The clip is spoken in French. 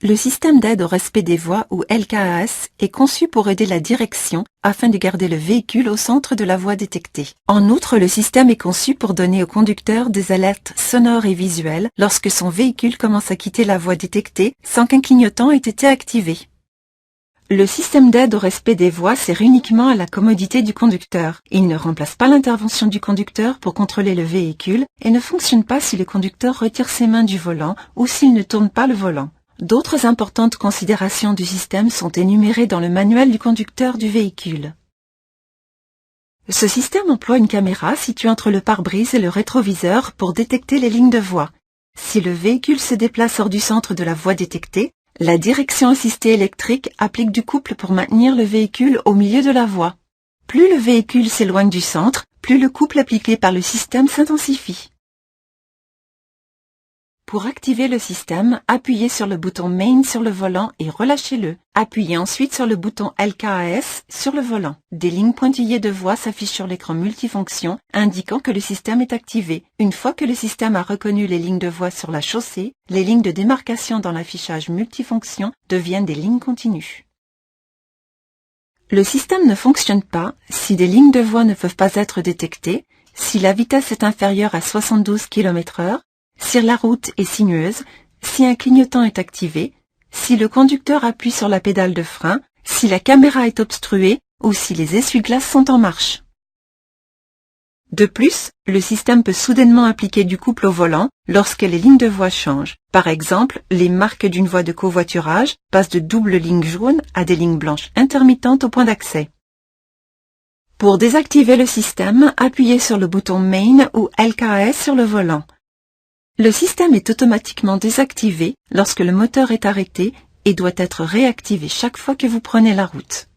Le système d'aide au respect des voies ou LKAS est conçu pour aider la direction afin de garder le véhicule au centre de la voie détectée. En outre, le système est conçu pour donner au conducteur des alertes sonores et visuelles lorsque son véhicule commence à quitter la voie détectée sans qu'un clignotant ait été activé. Le système d'aide au respect des voies sert uniquement à la commodité du conducteur. Il ne remplace pas l'intervention du conducteur pour contrôler le véhicule et ne fonctionne pas si le conducteur retire ses mains du volant ou s'il ne tourne pas le volant. D'autres importantes considérations du système sont énumérées dans le manuel du conducteur du véhicule. Ce système emploie une caméra située entre le pare-brise et le rétroviseur pour détecter les lignes de voie. Si le véhicule se déplace hors du centre de la voie détectée, la direction assistée électrique applique du couple pour maintenir le véhicule au milieu de la voie. Plus le véhicule s'éloigne du centre, plus le couple appliqué par le système s'intensifie. Pour activer le système, appuyez sur le bouton Main sur le volant et relâchez-le. Appuyez ensuite sur le bouton LKAS sur le volant. Des lignes pointillées de voie s'affichent sur l'écran multifonction, indiquant que le système est activé. Une fois que le système a reconnu les lignes de voie sur la chaussée, les lignes de démarcation dans l'affichage multifonction deviennent des lignes continues. Le système ne fonctionne pas si des lignes de voie ne peuvent pas être détectées, si la vitesse est inférieure à 72 km/h, si la route est sinueuse, si un clignotant est activé, si le conducteur appuie sur la pédale de frein, si la caméra est obstruée ou si les essuie-glaces sont en marche. De plus, le système peut soudainement appliquer du couple au volant lorsque les lignes de voie changent. Par exemple, les marques d'une voie de covoiturage passent de doubles lignes jaunes à des lignes blanches intermittentes au point d'accès. Pour désactiver le système, appuyez sur le bouton Main ou LKAS sur le volant. Le système est automatiquement désactivé lorsque le moteur est arrêté et doit être réactivé chaque fois que vous prenez la route.